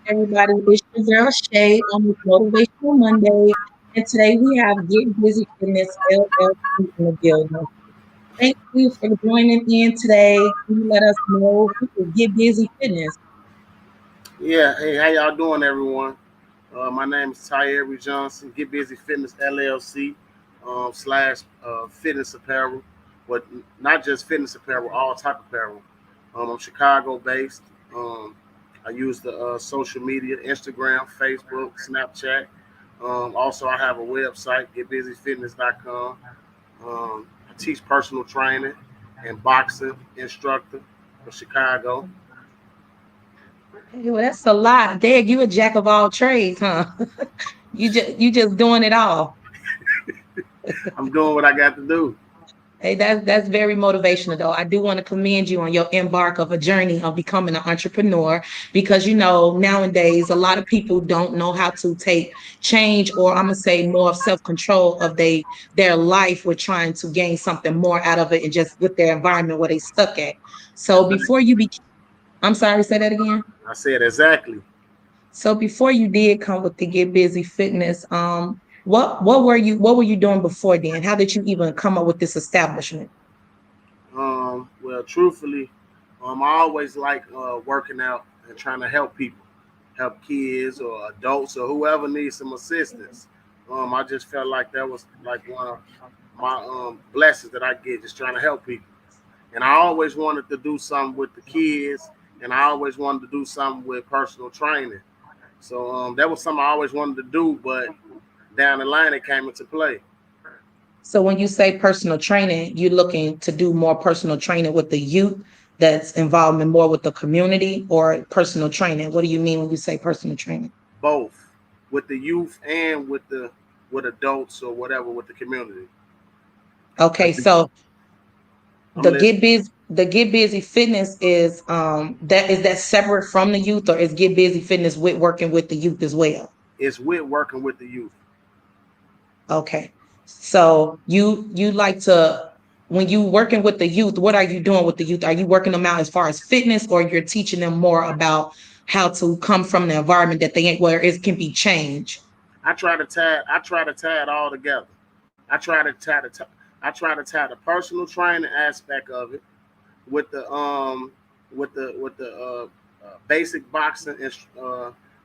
everybody? It's your girl Shay on this Motivational Monday, and today we have Get Busy Fitness LLC in the building. Thank you for joining in today. Can you let us know who is Get Busy Fitness? Yeah, hey, how y'all doing, everyone? My name is Tyerie Johnson, Get Busy Fitness LLC slash fitness apparel, but not just fitness apparel, all type of apparel. I'm Chicago based. Um, I use the social media, Instagram, Facebook, Snapchat. Also, I have a website, getbusyfitness.com. I teach personal training and boxing instructor for Chicago. Hey, well, that's a lot. Dad, you a jack of all trades, huh? You just doing it all. I'm doing what I got to do. Hey, that's very motivational though. I do want to commend you on your embark of a journey of becoming an entrepreneur because nowadays a lot of people don't know how to take change or I'm gonna say more of self-control of their life with trying to gain something more out of it and just with their environment where they stuck at. So Exactly. before you be I'm sorry, say that again. I said exactly. So before you did come with the Get Busy Fitness, what were you doing before then? How did you even come up with this establishment? Well, truthfully, I always like working out and trying to help people, help kids or adults or whoever needs some assistance. I just felt like that was like one of my blessings that I get, just trying to help people. And I always wanted to do something with the kids, and I always wanted to do something with personal training. So that was something I always wanted to do, but down the line it came into play. So when you say personal training, you're looking to do more personal training with the youth that's involvement more with the community or personal training. What do you mean when you say personal training? Both with the youth and with adults or whatever with the community. Okay, Like so I'm listening. the Get Busy Fitness is that separate from the youth or is Get Busy Fitness with working with the youth as well? It's with working with the youth. Okay. So you like to when you working with the youth, what are you doing with the youth? Are you working them out as far as fitness or you're teaching them more about how to come from the environment that they ain't where it can be changed? I try to tie it all together. I try to tie the personal training aspect of it with the basic boxing and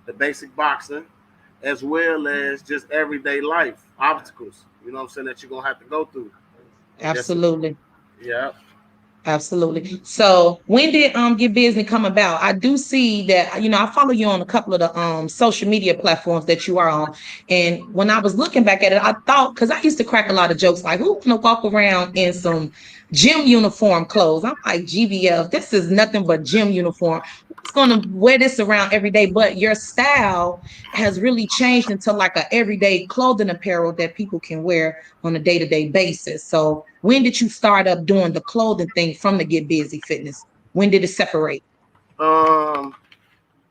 the basic boxing as well as just everyday life obstacles. You know what I'm saying that you're gonna have to go through. Just Absolutely. yeah. Absolutely. So when did Get Busy come about? I do see that I follow you on a couple of the social media platforms that you are on. And when I was looking back at it, I thought because I used to crack a lot of jokes like who gonna walk around in some gym uniform clothes? I'm like GBF, this is nothing but gym uniform. Who's gonna wear this around every day? But your style has really changed into like a everyday clothing apparel that people can wear on a day-to-day basis. So when did you start up doing the clothing thing from the Get Busy Fitness? When did it separate? Um.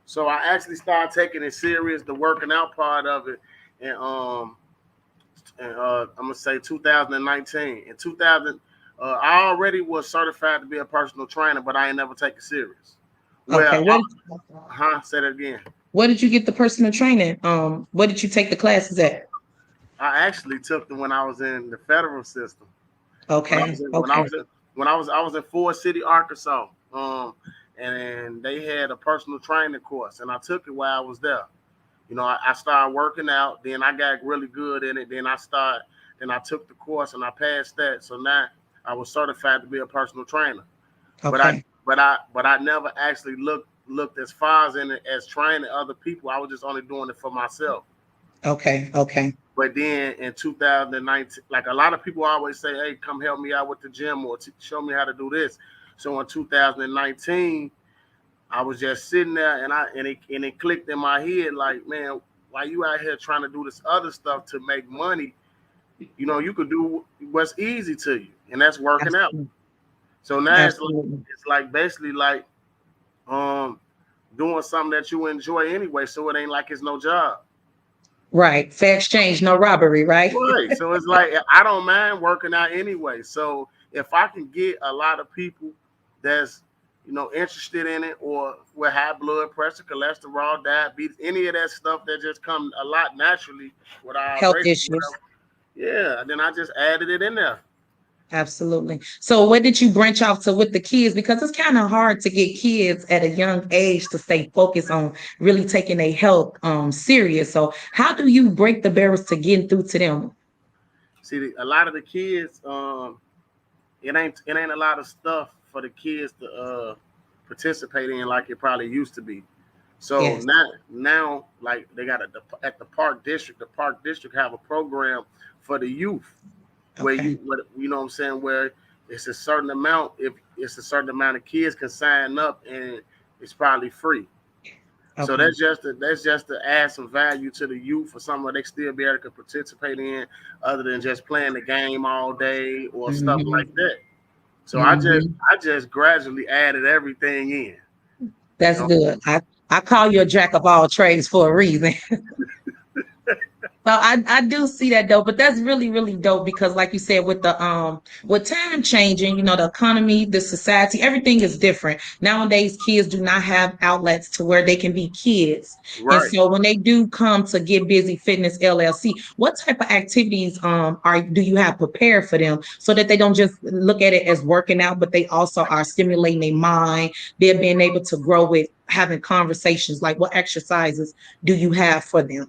So I actually started taking it serious, the working out part of it, and I'm gonna say 2019. In 2000, I already was certified to be a personal trainer, but I ain't never take it serious. Okay, Well, say that again. where did you get the personal training? Where did you take the classes at? I actually took them when I was in the federal system. When I was Okay, in, when I okay, was in, when I was in Ford City, Arkansas. And they had a personal training course, and I took it while I was there. I started working out. Then I got really good in it. Then I took the course and I passed that. So now I was certified to be a personal trainer. But I, okay, but I never actually looked as far as in it as training other people. I was just only doing it for myself. okay, okay. But then in 2019, like a lot of people always say, "Hey, come help me out with the gym or show me how to do this." So in 2019, I was just sitting there and it clicked in my head like, man, why you out here trying to do this other stuff to make money? You could do what's easy to you, and that's working out. Absolutely, So now absolutely. it's like basically like um doing something that you enjoy anyway, so it ain't like it's no job. Right. Fair exchange, no robbery, right? Right. So it's like I don't mind working out anyway. So if I can get a lot of people that's interested in it, or with high blood pressure, cholesterol, diabetes, any of that stuff that just comes a lot naturally with our Health race, issues. whatever. Yeah, then I just added it in there. Absolutely. So what did you branch off to with the kids? Because it's kind of hard to get kids at a young age to stay focused on really taking their health serious. So how do you break the barriers to getting through to them? See, a lot of the kids, it ain't a lot of stuff for the kids to participate in like it probably used to be. So Yes. now like they got at the park district. The park district have a program for the youth where Okay. you know what I'm saying, where it's a certain amount. If it's a certain amount of kids can sign up, and it's probably free. So Okay. that's just to add some value to the youth for something they still be able to participate in, other than just playing the game all day or stuff Hmm. like that. So Hmm. I just gradually added everything in. You That's know, good. I call you a jack of all trades for a reason. Well, I do see that though, but that's really, really dope because like you said, with the with time changing, the economy, the society, everything is different. Nowadays, kids do not have outlets to where they can be kids. And right? so when they do come to Get Busy Fitness LLC, what type of activities are do you have prepared for them so that they don't just look at it as working out, but they also are stimulating their mind, they're being able to grow with having conversations, like what exercises do you have for them?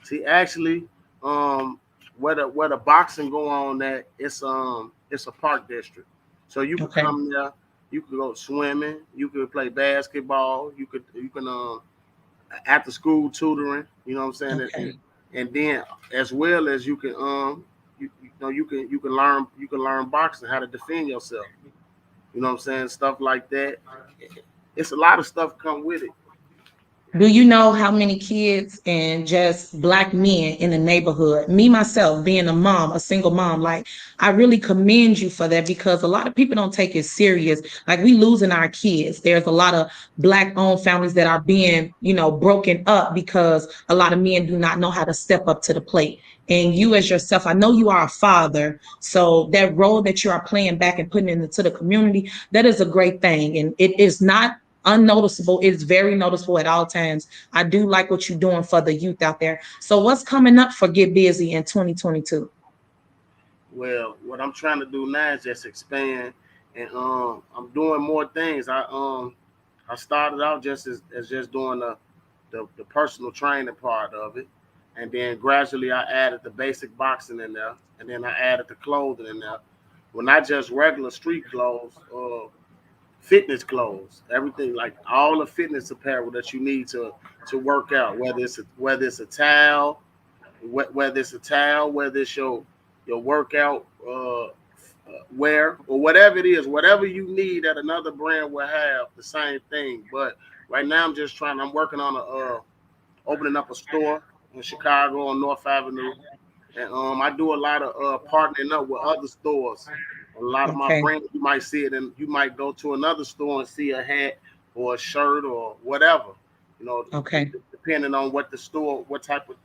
See, actually, um, where the boxing go on, that it's a park district, so you could Okay. come there. You could go swimming. You could play basketball. You can after school tutoring. You know what I'm saying? Okay. And then as well as you can learn boxing, how to defend yourself. You know what I'm saying? Stuff like that. It's a lot of stuff come with it. Do you know how many kids and just black men in the neighborhood, me myself being a mom, a single mom, like I really commend you for that because a lot of people don't take it serious. Like we losing our kids. There's a lot of black owned families that are being, broken up because a lot of men do not know how to step up to the plate. And you as yourself, I know you are a father. So that role that you are playing back and putting into the community, that is a great thing. And it is not unnoticeable. It's very noticeable at all times. I do like what you're doing for the youth out there. So what's coming up for Get Busy in 2022? Well, what I'm trying to do now is just expand, and I'm doing more things. I started out just as just doing the personal training part of it, and then gradually I added the basic boxing in there, and then I added the clothing in there. Well, not just regular street clothes, fitness clothes, everything, like all the fitness apparel that you need to work out, whether it's a towel, whether it's your workout wear, or whatever it is, whatever you need that another brand will have, the same thing. But right now, I'm working on opening up a store in Chicago on North Avenue, and I do a lot of partnering up with other stores. A lot of my Okay. brands, you might see it, and you might go to another store and see a hat or a shirt or whatever. You know, Okay. depending on what the store, what type of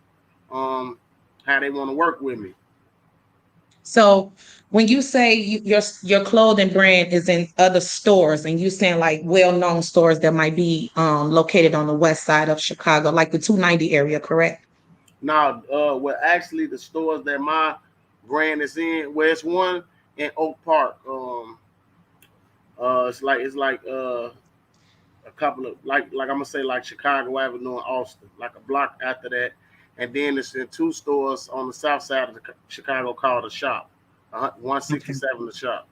how they want to work with me. So when you say your clothing brand is in other stores and you saying like well-known stores that might be located on the west side of Chicago, like the 290 area, correct? Now, well, actually, the stores that my brand is in, well, it's one in Oak Park. It's like a couple of like I'm gonna say like Chicago Avenue in Austin, like a block after that, and then it's in two stores on the south side of Chicago called the Shop, Okay. 167 the Shop.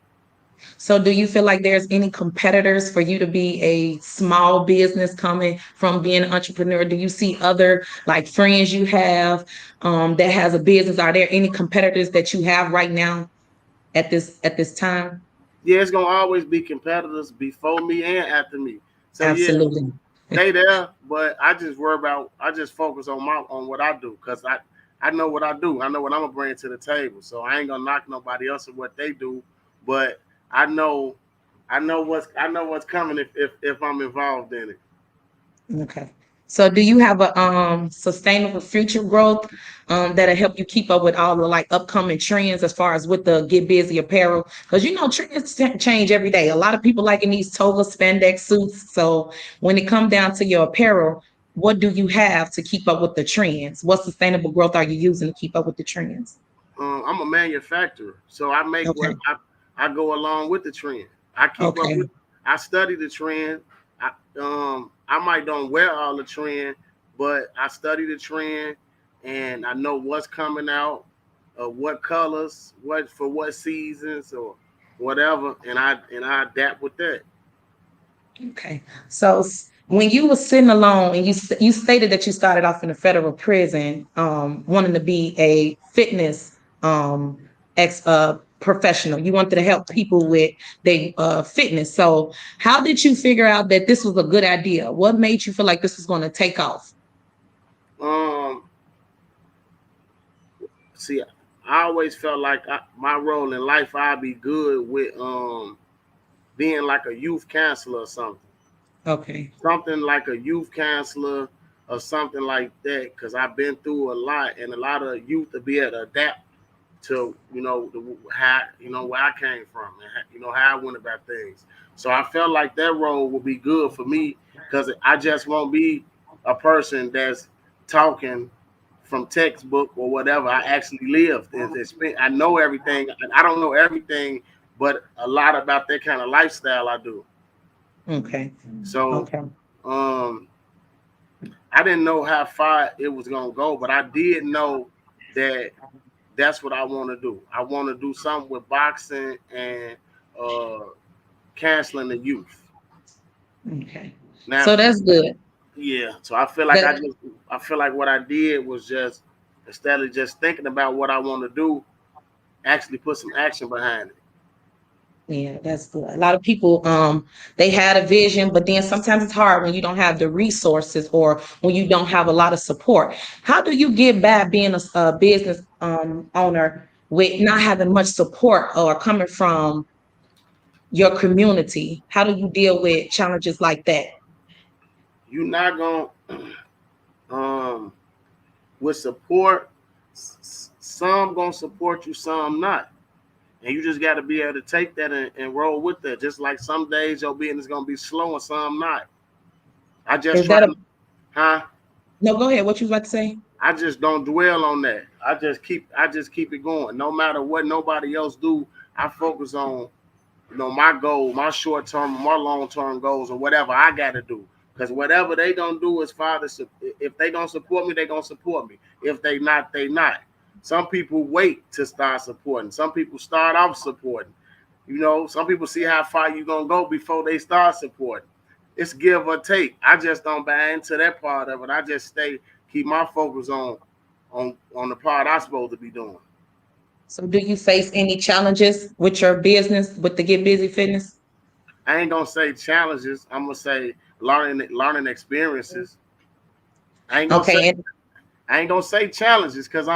So do you feel like there's any competitors for you to be a small business coming from being an entrepreneur? Do you see other like friends you have that has a business? Are there any competitors that you have right now at this time? Yeah, it's gonna always be competitors before me and after me. So yeah, Absolutely. they there, but I just focus on what I do, because I know what I do. I know what I'm gonna bring to the table. So I ain't gonna knock nobody else or what they do, but I know I know what's coming if I'm involved in it. Okay. So do you have a sustainable future growth that'll help you keep up with all the like upcoming trends as far as with the get busy apparel? Because you know trends change every day. A lot of people liking these toga spandex suits. So when it comes down to your apparel, what do you have to keep up with the trends? What sustainable growth are you using to keep up with the trends? I'm a manufacturer, so I make Okay. I go along with the trend. I keep up Okay. with. I study the trend. I might don't wear all the trend, but I study the trend, and I know what's coming out, what colors, what for what seasons or whatever, and I adapt with that. Okay. So when you were sitting alone and you stated that you started off in a federal prison, wanting to be a fitness ex professional. You wanted to help people with their fitness. So how did you figure out that this was a good idea? What made you feel like this was going to take off? Um, See, I always felt like my role in life, I'd be good with being like a youth counselor or Okay. something like a youth counselor or something like that, because I've been through a lot, and a lot of youth to be able to adapt to how where I came from, and how I went about things. So I felt like that role would be good for me, because I just won't be a person that's talking from textbook or whatever. I actually lived and spent. I know everything. I don't know everything, but a lot about that kind of lifestyle I do. Okay. So Okay. um, I didn't know how far it was gonna go, but I did know that that's what I want to do. I want to do something with boxing and uh, canceling the youth. Okay. Now, So that's good. yeah. So I feel like That I feel like what I did was just, instead of just thinking about what I want to do, actually put some action behind it. Yeah, that's good. A lot of people, they had a vision, but then sometimes it's hard when you don't have the resources or when you don't have a lot of support. How do you get by being a business owner with not having much support or coming from your community? How do you deal with challenges like that? You're not gonna um with support. Some gonna support you, some not. And you just got to be able to take that and roll with that. Just like some days your business gonna be slow and some not. I just Is try, that a huh? no? Go ahead. What you was about to say? I just don't dwell on that. I just keep it going. No matter what nobody else do, I focus on my goal, my short term, my long term goals, or whatever I got to do. Because whatever they don't do as far as, if they don't support me, they gonna support me. If they not, they not. Some people wait to start supporting. Some people start off supporting. Some people see how far you gonna go before they start supporting. It's give or take. I just don't buy into that part of it. I just keep my focus on the part I'm supposed to be doing. So, do you face any challenges with your business with the Get Busy Fitness? I ain't gonna say challenges. I'm gonna say learning experiences. I ain't gonna say Okay, and I ain't gonna say challenges, because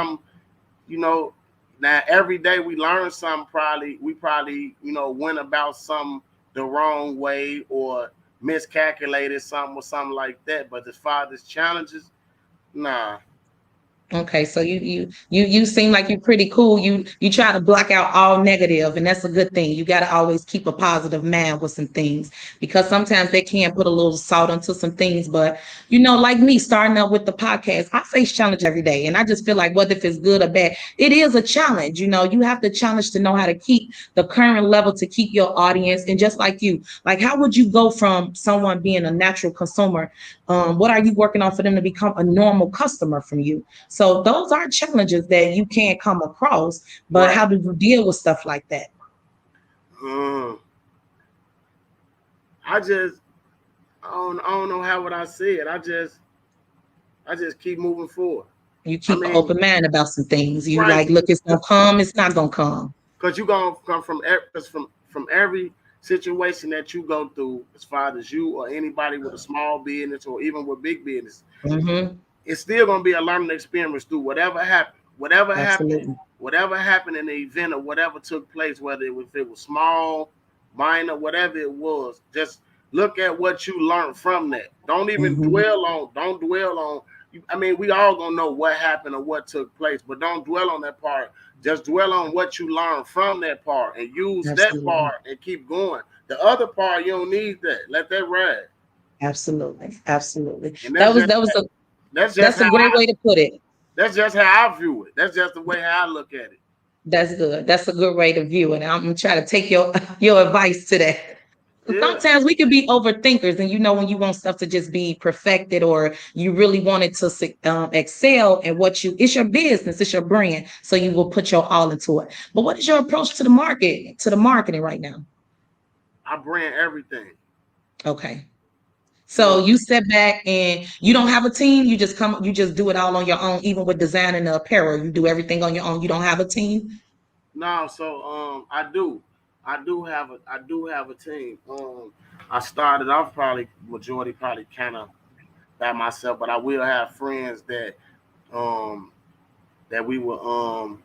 you know now every day we learn something. We probably went about something the wrong way or miscalculated something or something like that. But as far as challenges, nah. okay, so you seem like you're pretty cool. You try to block out all negative, and that's a good thing. You got to always keep a positive mind with some things because sometimes they can put a little salt onto some things. But like me starting up with the podcast, I face challenges every day, and I just feel like whether if it's good or bad, it is a challenge. You have to challenge to know how to keep the current level to keep your audience. And just like you, like how would you go from someone being a natural consumer? What are you working on for them to become a normal customer from you? So those are challenges that you can't come across, but Right. how do you deal with stuff like that? um, I just I don't know how would I say it. I just keep moving forward. You I keep an mean, open mind about some things. You right. like, look, it's gonna come, it's not gonna come. Because you gonna come from every situation that you go through, as far as you or anybody with a small business or even with big business, Hmm. it's still gonna be a learning experience through whatever happened. Absolutely. Whatever happened in the event or whatever took place, whether it was small, minor, whatever it was, just Look at what you learned from that. Don't even Hmm. dwell on. Don't dwell on. I mean, we all gonna know what happened or what took place, but don't dwell on that part. Just dwell on what you learned from that part and use that Absolutely. part and keep going. The other part you don't need that. Let that ride. Absolutely. Absolutely. And that's just That's how a great way to put it. that's just how I view it. That's just the way how I look at it. That's good. That's a good way to view it. I'm gonna try to take your your advice to that. Yeah. Sometimes we can be overthinkers, and when you want stuff to just be perfected, or you really want it to excel at it's your business, it's your brand, so you will put your all into it. But what is your approach to the market, to the marketing right now? I brand everything. Okay, You so know, you sit back and you don't have a team. You just do it all on your own, even with designing the apparel. You do everything on your own. You don't have a team. no, so I do have a team. I started off probably majority probably kind of by myself, but I will have friends um that we will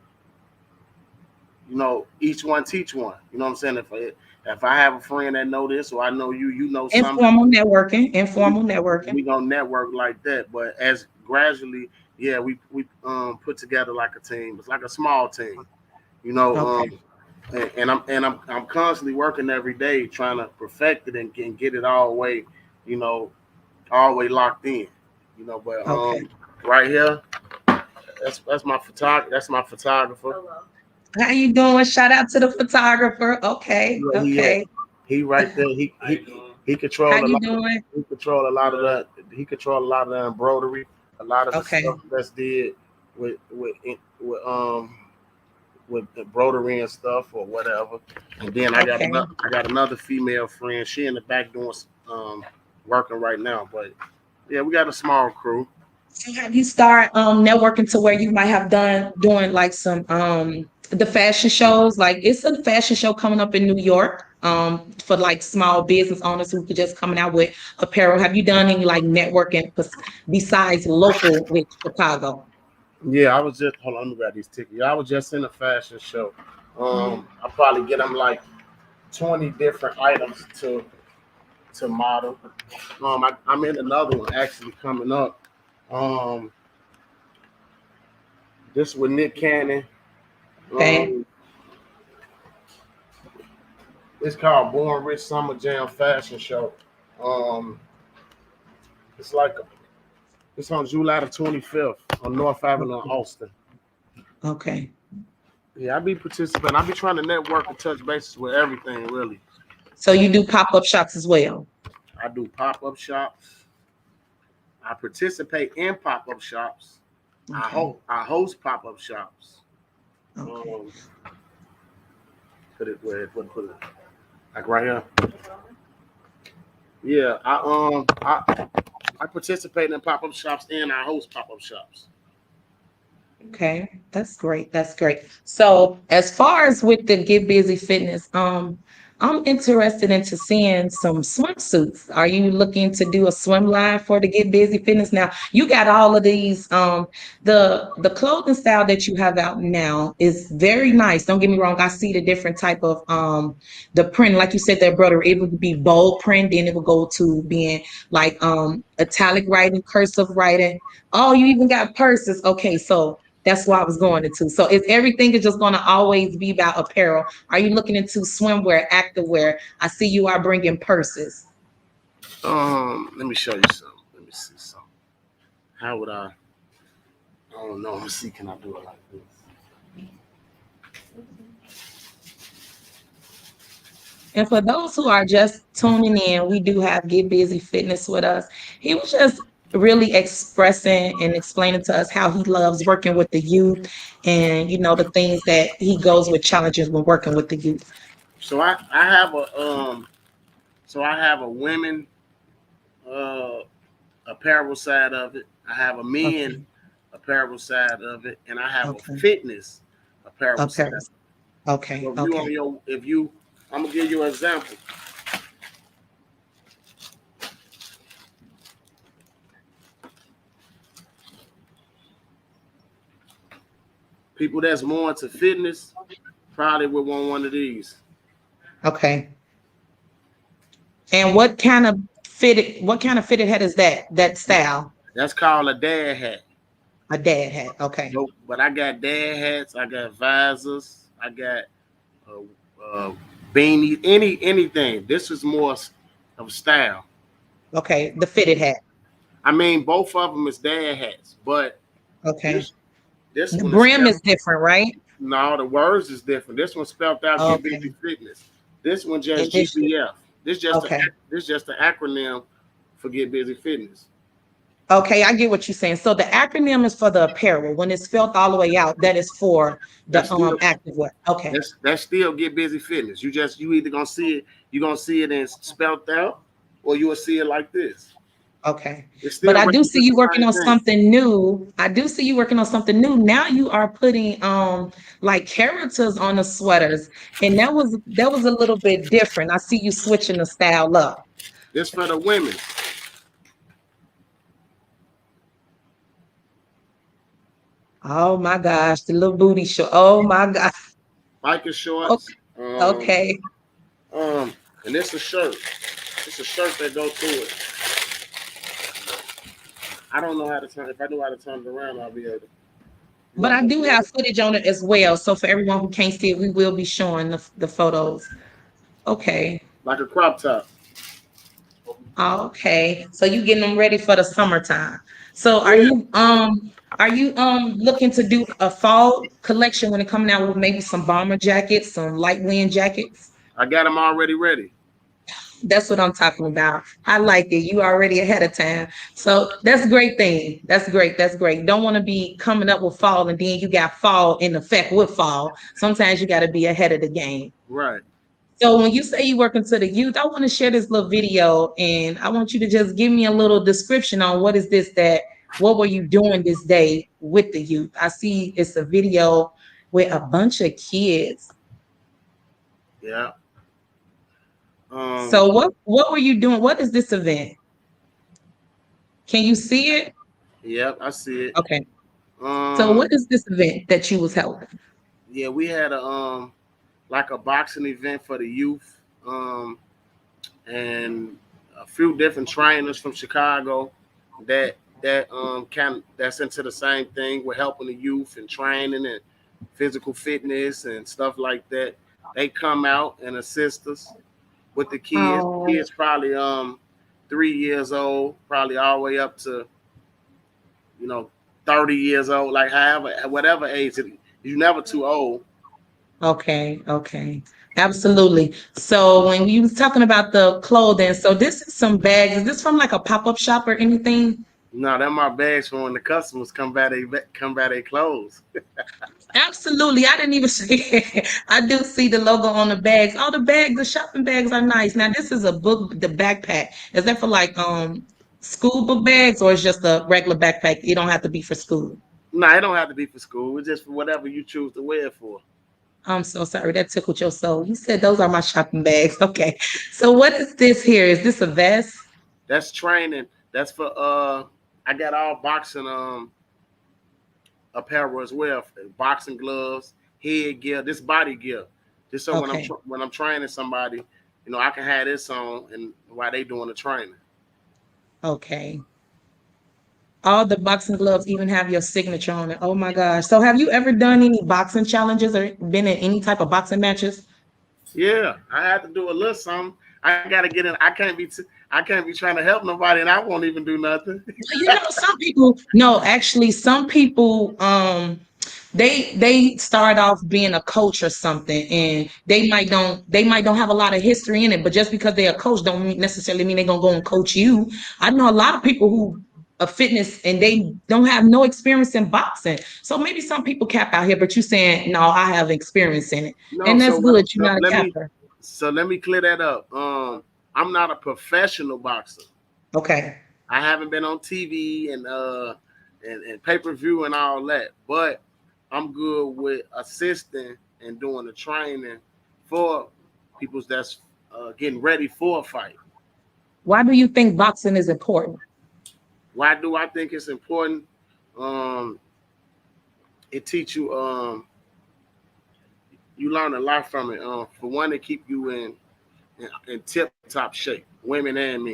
each one teach one. You know what I'm saying? If I have a friend that know this or I know you know something, Informal networking. we Informal networking. we gonna network like that. But as gradually, yeah, we put together like a team. It's like a small team. You know, Okay. I'm constantly working every day trying to perfect it and get it all the way, you know, all the way locked in. But Okay. right here, that's my photographer. How you doing? Shout out to the photographer. Okay. Where he at? Okay. He right there. He How control a you lot. doing? He control a lot of the. He control a lot of the embroidery, a lot of the Okay. stuff that's did with with with with embroidery and stuff or whatever. And then Okay. I got another female friend. She in the back doing um working right now. But yeah, we got a small crew. So have you started networking to where you might have done doing like some the fashion shows? Like it's a fashion show coming up in New York for like small business owners who could just coming out with apparel. Have you done any like networking besides local with Chicago? Yeah, I was just hold on. Let me grab these tickets. Yeah, I was just in a fashion show. I probably get them like 20 different items to model. I'm in another one actually coming up. Um, this with Nick Cannon. Okay. Um, it's called Born Rich Summer Jam Fashion Show. Um, it's like it's on July the 25th on North Avenue in Okay. Austin. Okay. Yeah, I be participating. I be trying to network and touch bases with everything really. So you do pop-up shops as well. I do pop up shops. I participate in pop up shops. Okay. I host pop up shops. Okay. Um, put it where put it like right here. Yeah, I participate in pop up shops and I host pop up shops. Okay, that's great. That's great. So, as far as with the Get Busy Fitness, I'm interested into seeing some swimsuits. Are you looking to do a swim line for the Get Busy Fitness? Now, you got all of these. The clothing style that you have out now is very nice. Don't get me wrong. I see the different type of the print, like you said, that brother. It would be bold print, then it would go to being like italic writing, cursive writing. Oh, you even got purses. Okay, so that's why I was going into. So if everything is just going to always be about apparel, are you looking into swimwear, activewear? I see you are bringing purses. Let me show you something. Let me see something. How would I? I don't know. Let me see. Can I do it like this? And for those who are just tuning in, we do have Get Busy Fitness with us. He was just really expressing and explaining to us how he loves working with the youth and the things that he goes with challenges when working with the youth. So I have I have a women uh apparel side of it. I have a men Okay. apparel side of it, and I have a Okay. fitness apparel side. Okay. Okay. So Okay. if you, I'm gonna give you an example. People that's more into fitness probably would want one of these. Okay. And what kind of fitted hat is that style? That's called a dad hat. A dad hat. Okay. Nope. But I got dad hats. I got visors. I got uh, beanie. Anything. This is more of style. Okay. The fitted hat. I mean, both of them is dad hats, but Okay. this this The one is brim is spelled. different, right? No, the words is different. This one spelled out Get Busy Okay. Fitness. This one And just this should, GBF. okay. This just an acronym for Get Busy Fitness. Okay, I get what you're saying. So the acronym is for the apparel. When it's spelled all the way out, that is for That's the still activewear. Okay. that's still Get Busy Fitness. You either gonna see it, you gonna see it in spelled out, or you will see it like this. Okay. It But still I do see represents you the working same on thing. something new. I do see you working on something new. Now you are putting like characters on the sweaters. And that was a little bit different. I see you switching the style up. This for the women. Oh my gosh, the little booty show. Oh my God. Biker shorts. Okay. Um, and it's a shirt. It's a shirt that go through it. I don't know how to turn. If I knew how to turn it around, I'll be able to. But Look, I do have footage on it as well. So for everyone who can't see it, we will be showing the photos. Okay. like a crop top. Okay. So you getting them ready for the summertime. So are Yeah, you looking to do a fall collection when it coming out with maybe some bomber jackets, some light wind jackets? I got them already ready. That's what I'm talking about. I like it. You already ahead of time. So that's a great thing. That's great. That's great. Don't want to be coming up with fall and then you got fall in effect with fall. Sometimes you got to be ahead of the game. Right. So when you say you working to the youth, I want to share this little video and I want you to just give me a little description on what were you doing this day with the youth? I see it's a video with a bunch of kids. Yeah. Um. So what were you doing? What is this event? Can you see it? Yep. I see it. Okay. So Um. what is this event that you was helping? Yeah. We had a like a boxing event for the youth. And a few different trainers from Chicago that's into the same thing. We're helping the youth and training and physical fitness and stuff like that. They come out and assist us with the kids. The Oh, kids probably 3 years old, probably all the way up to you know 30 years old, like however whatever age. You're never too old. okay, okay. Absolutely. So when you was talking about the clothing, so this is some bags. Is this from like a pop-up shop or anything? No, they're my bags for when the customers come by their clothes. Absolutely. I didn't even see it. I do see the logo on the bags. All the bags, the shopping bags are nice. Now this is a book, the backpack. Is that for like school book bags or it's just a regular backpack? You don't have to be for school. No, it don't have to be for school. It's just for whatever you choose to wear it for. I'm so sorry. That tickled your soul. You said those are my shopping bags. Okay. So what is this here? Is this a vest? That's training. That's for I got all boxing apparel as well. Boxing gloves, head gear, this body gear. Just so Okay. when I'm training somebody, I can have this on and while they doing the training. Okay. All the boxing gloves even have your signature on it. Oh my gosh. So have you ever done any boxing challenges or been in any type of boxing matches? Yeah, I had to do a little something. I gotta get in. I can't be trying to help nobody, and I won't even do nothing. Some people, no, actually, some people, they start off being a coach or something, and they might don't have a lot of history in it, but just because they're a coach don't necessarily mean they're gonna go and coach you. I know a lot of people who are fitness and they don't have no experience in boxing. So maybe some people cap out here, but you saying no, I have experience in it, No, and that's good. You're not a capper. so let me clear that up. I'm not a professional boxer. Okay. I haven't been on TV and pay per view and all that, but I'm good with assisting and doing the training for people that's getting ready for a fight. Why do you think boxing is important? Why do I think it's important? Um, it teach you learn a lot from it. For one, it keep you in in tip top shape, women and men.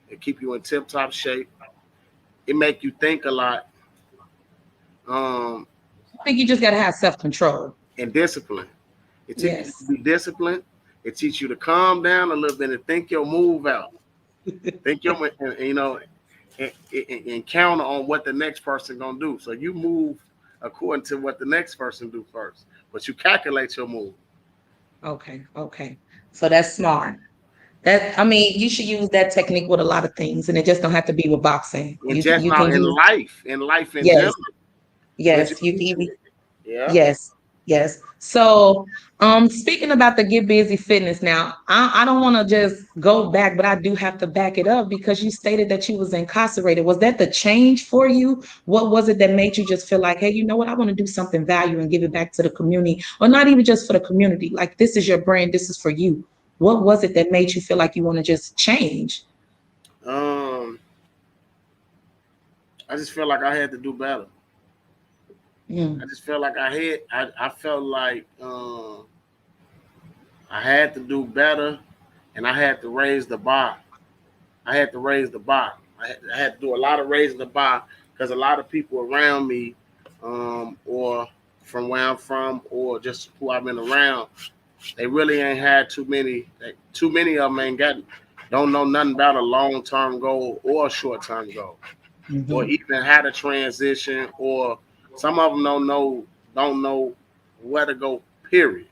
It keep you in tip top shape. It make you think a lot, um, I think you just got to have self-control. and discipline. It teaches you Yes. to be disciplined. It teaches you to calm down a little bit and think your move out. Think your, and counter on what the next person gonna do. So you move according to what the next person do first, but you calculate your move. Okay. Okay. So that's smart. That I mean, you should use that technique with a lot of things, and it just don't have to be with boxing. And You just you now can use in life in general. yes, But yes. You can even yeah. yes, yes. So, speaking about the Get Busy Fitness now, I don't want to just go back, but I do have to back it up because you stated that you was incarcerated. Was that the change for you? What was it that made you just feel like, hey, you know what? I want to do something value and give it back to the community, or not even just for the community. Like this is your brand, this is for you. What was it that made you feel like you want to just change? Um, I just feel like I had to do better. Mm, I just felt like I felt like I had to do better, and I had to raise the bar. I had to raise the bar. I had to do a lot of raising the bar because a lot of people around me, or from where I'm from, or just who I've been around, they really ain't had too many. Too many of them ain't got, don't know nothing about a long term goal or a short term goal, or mhm, even how to transition, or some of them don't know where to go. Period.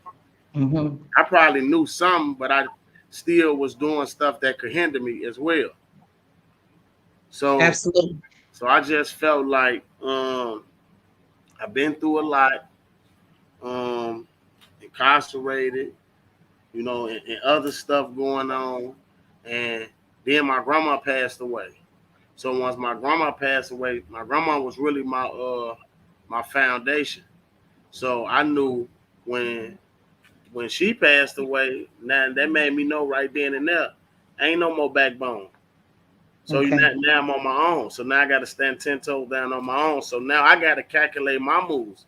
mhm. I probably knew some, but I still was doing stuff that could hinder me as well. So Absolutely. so I just felt like I've been through a lot, um, incarcerated, and other stuff going on, and then my grandma passed away. So once my grandma passed away, my grandma was really my foundation. So I knew when when she passed away, now that made me know right then and there, ain't no more backbone. So Okay. now I'm on my own. So now I got to stand 10 toes down on my own. So now I got to calculate my moves.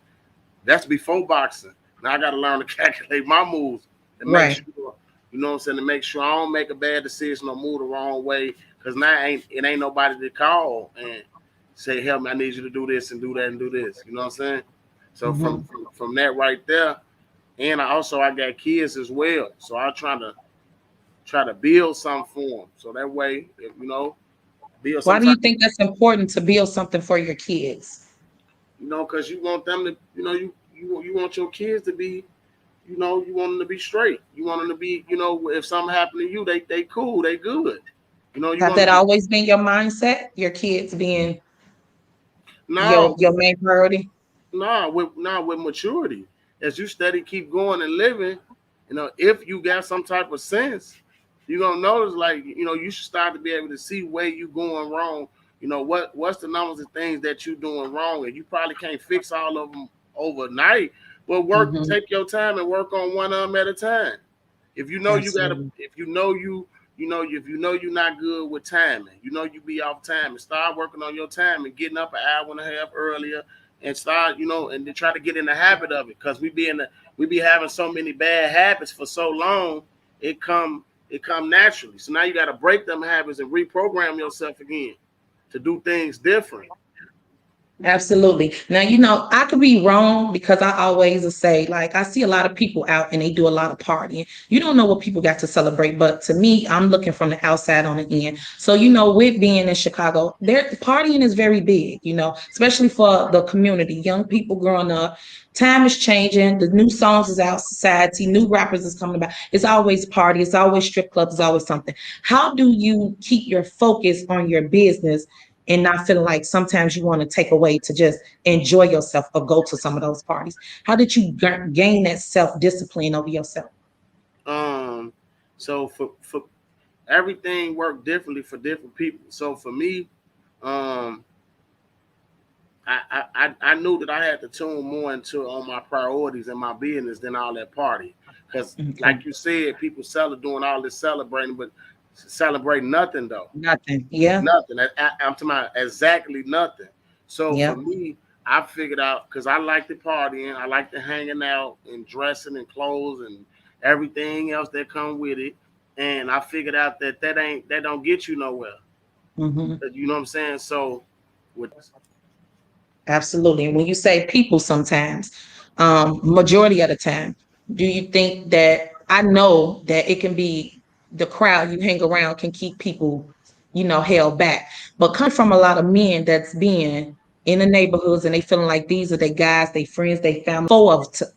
That's before boxing. Now I got to learn to calculate my moves to make Right. sure, what I'm saying, to make sure I don't make a bad decision or move the wrong way. Because now it ain't nobody to call and say, help me, I need you to do this and do that and do this. You know what I'm saying? So from Mhm. from, from that right there, and I got kids as well. So I try to build something for them. So that way, if, build Why some do type, you think that's important to build something for your kids? because you want them to, you want your kids to be, you want them to be straight. You want them to be, if something happened to you, they cool, they good. You Have want that them to, always been your mindset? Your kids being no, your main priority? with maturity. As you steady keep going and living, if you got some type of sense, you're gonna notice, like, you should start to be able to see where you going wrong. What's the numbers of things that you doing wrong, and you probably can't fix all of them overnight. But Mhm. take your time and work on one of them at a time. If you know you gotta, Absolutely. if if you know you're not good with timing, you be off time, and start working on your time and getting up an hour and a half earlier, and start, and then try to get in the habit of it, because we be having so many bad habits for so long, it come naturally. So now you got to break them habits and reprogram yourself again to do things different. Absolutely. Now, I could be wrong because I always will say, like, I see a lot of people out and they do a lot of partying. You don't know what people got to celebrate, but to me, I'm looking from the outside on the end. So, with being in Chicago, there partying is very big, especially for the community, young people growing up. Time is changing. The new songs is out, society, new rappers is coming about. It's always party, it's always strip clubs, it's always something. How do you keep your focus on your business and not feeling like sometimes you want to take away to just enjoy yourself or go to some of those parties? How did you gain that self-discipline over yourself? Um, so for everything worked differently for different people. So for me, um, I knew that I had to tune more into on my priorities and my business than all that party. Because Okay. like you said, people doing all this celebrating, but celebrating nothing though. Nothing. Yeah. Nothing. I'm talking about exactly nothing. So for Yeah. me, I figured out, because I like the partying, I like the hanging out and dressing and clothes and everything else that come with it. And I figured out that that don't get you nowhere. Hmm. You know what I'm saying? So with Absolutely. And when you say people sometimes, majority of the time, do you think that I know that it can be the crowd you hang around can keep people, held back. But coming from a lot of men that's being in the neighborhoods and they feeling like these are their guys, their friends, they family,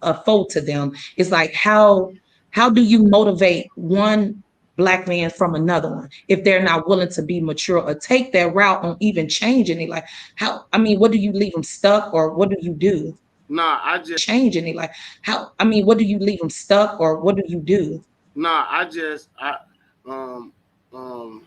a foe to them. It's like how do you motivate one black man from another one if they're not willing to be mature or take that route on even changing it? Like how, I mean, what do you leave them stuck or what do you do? nah, I just Changing it. Like how, I mean, what do you leave them stuck or what do you do? nah, I just um um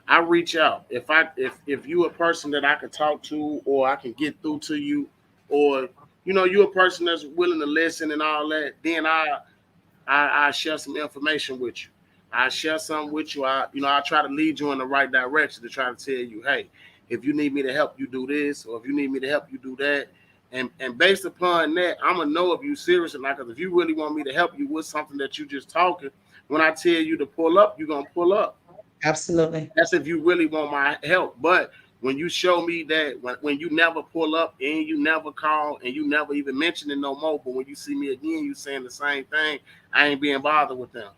I reach out. If you a person that I can talk to or I can get through to you, or you a person that's willing to listen and all that, then I share some information with you. I share something with you. I try to lead you in the right direction to try to tell you, hey, if you need me to help you do this, or if you need me to help you do that, and based upon that, I'm gonna know if you serious or not. Because if you really want me to help you with something that you just talking, when I tell you to pull up, you're gonna pull up. Absolutely. That's if you really want my help. But when you show me that when you never pull up and you never call and you never even mention it no more, but when you see me again, you saying the same thing, I ain't being bothered with them.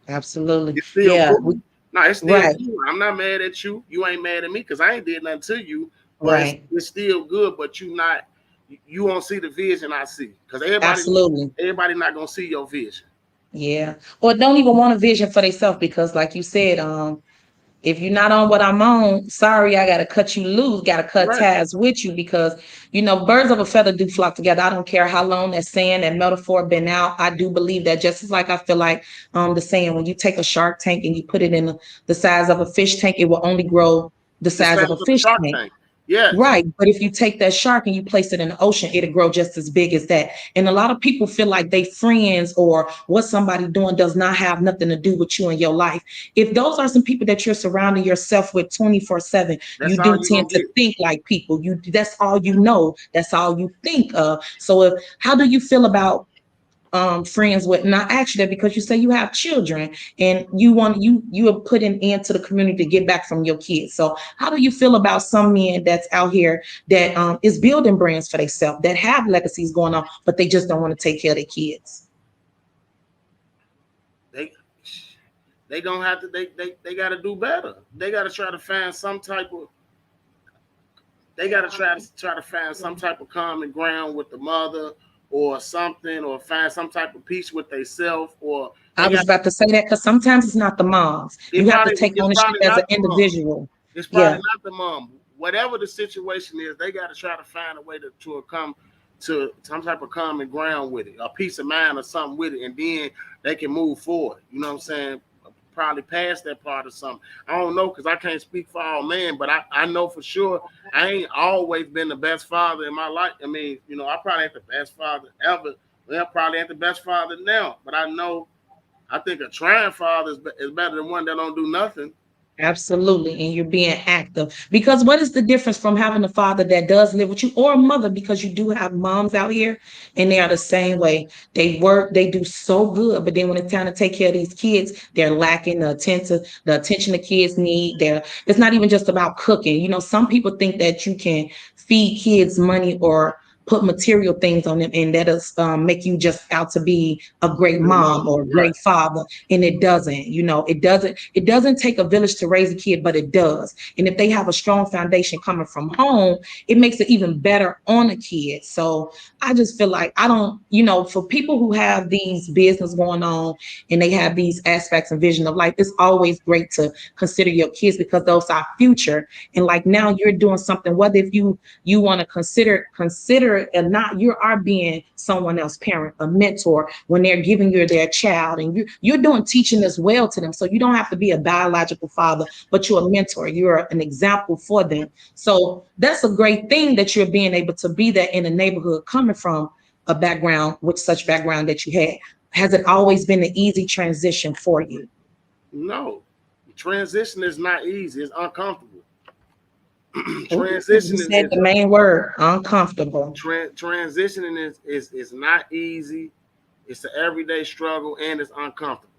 Absolutely. It's still Yeah. cool. No, it's still Right. cool. I'm not mad at you. You ain't mad at me because I ain't did nothing to you. But Right. it's still good. But you won't see the vision I see because Absolutely. everybody not gonna see your vision. Yeah. Or don't even want a vision for themselves because like you said, if you're not on what I'm on, sorry, I gotta cut you loose, gotta cut Right. ties with you because birds of a feather do flock together. I don't care how long that saying, that metaphor been out. I do believe that just as like I feel like the saying when you take a shark tank and you put it in the size of a fish tank, it will only grow the The size size of a of the fish shark tank. tank. Yes. Right. But if you take that shark and you place it in the ocean, it'll grow just as big as that. And a lot of people feel like they friends or what somebody doing does not have nothing to do with you in your life. If those are some people that you're surrounding yourself with 24/7, you That's all do you tend gonna to get. think like people. That's all you know. That's all you think of. So how do you feel about friends with not actually that because you say you have children and you have put an end to the community to get back from your kids. So how do you feel about some men that's out here that is building brands for themselves that have legacies going on, but they just don't want to take care of their kids? They they gonna have to they gotta do better. They gotta try to find some type of they got to try to find some type of common ground with the mother or something, or find some type of peace with themselves, or I they was got about to say that because sometimes it's not the moms. You have to take it's ownership probably as not an the mom. individual. It's probably Yeah, not the mom. Whatever the situation is, they got to try to find a way to come to some type of common ground with it, a peace of mind or something with it, and then they can move forward. You know what I'm saying? Probably past that part or something. I don't know because I can't speak for all men, but I know for sure I ain't always been the best father in my life. I mean, I probably ain't the best father ever. Well, probably ain't the best father now, but I think a trying father is better than one that don't do nothing. absolutely. And you're being active. Because what is the difference from having a father that does live with you or a mother? Because you do have moms out here and they are the same way. They work, they do so good, but then when it's time to take care of these kids, they're lacking the attention the kids need. It's not even just about cooking. Some people think that you can feed kids money or put material things on them and that'll make you just out to be a great Good mom mom, or a right? great father, and it doesn't. It doesn't take a village to raise a kid, but it does. And if they have a strong foundation coming from home, it makes it even better on a kid. So I just feel like I don't, for people who have these business going on and they have these aspects and vision of life, it's always great to consider your kids because those are future. And like now you're doing something, whether if you want to consider it or not, you are being someone else's parent, a mentor when they're giving you their child, and you're doing teaching as well to them. So you don't have to be a biological father, but you're a mentor. You're an example for them. So that's a great thing that you're being able to be that in a neighborhood coming from a background with such background that you had. Has it always been an easy transition for you? No, transition is not easy. It's uncomfortable. Ooh, you Transitioning said is the main word, uncomfortable. transitioning is not easy. It's an everyday struggle and it's uncomfortable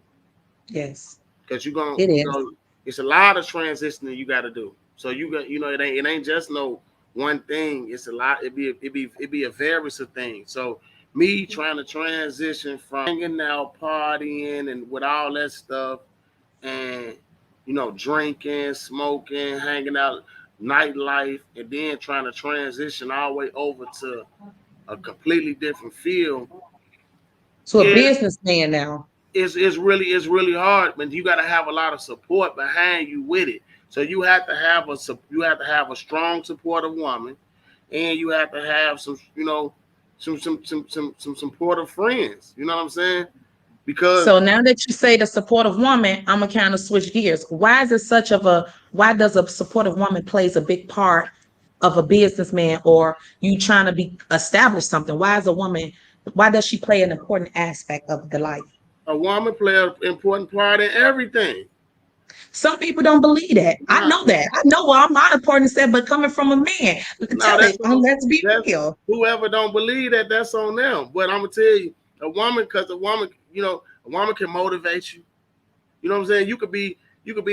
Yes, because you're gonna, it you is. know, it's a lot of transitioning you got to do. So you got, it ain't just no one thing. It's a lot. It be a various of things. So me trying to transition from hanging out, partying, and with all that stuff, and drinking, smoking, hanging out, nightlife, and then trying to transition all the way over to a completely different field. To a Yeah, businessman now. it's really hard, but you got to have a lot of support behind you with it. So you have to have a strong supportive woman, and you have to have some supportive friends. You know what I'm saying? Because So now that you say the supportive woman, I'm gonna kind of switch gears. Why does a supportive woman plays a big part of a businessman or you trying to be establish something? Why does she play an important aspect of the life? a woman play an important part in everything. Some people don't believe that. I Nah, know that. I know well, I'm not important said, but coming from a man, no, tell it. that's on Let's be that's real. whoever don't believe that, that's on them. But I'm gonna tell you, a woman can motivate you. You know what I'm saying? You could be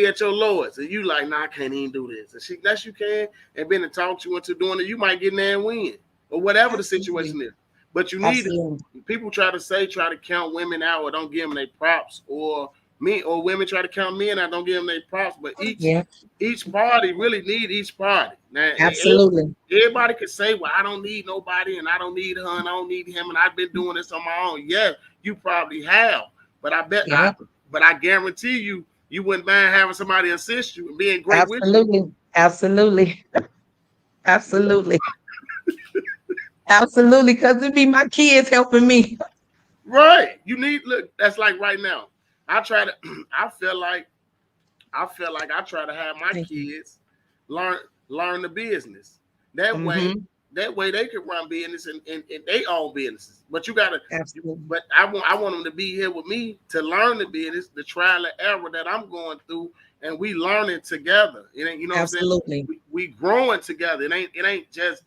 at your lowest, and you like, nah, I can't even do this. And yes, you can. And then to talk you into doing it, you might get in there and win, or whatever the Absolutely. situation is. But you need it. Absolutely. People try to count women out or don't give them their props, or women try to count men out, don't give them their props. But Yeah, each party really need each party. Now, absolutely. everybody can say, well, I don't need nobody, and I don't need her, and I don't need him, and I've been doing this on my own. Yeah, you probably have, but Yeah, I guarantee you, you wouldn't mind having somebody assist you and being great with you. absolutely. Absolutely. Absolutely. Absolutely. Because it be my kids helping me. Right? Look. That's like right now. I try to. I try to have my Thank you. kids learn learn the business. That way, Mm-hmm. they can run business and they own businesses. But you gotta. Absolutely. But I want them to be here with me to learn the business, the trial and error that I'm going through, and we learn it together. It ain't, you know what I'm saying? Absolutely. We growing together. It ain't just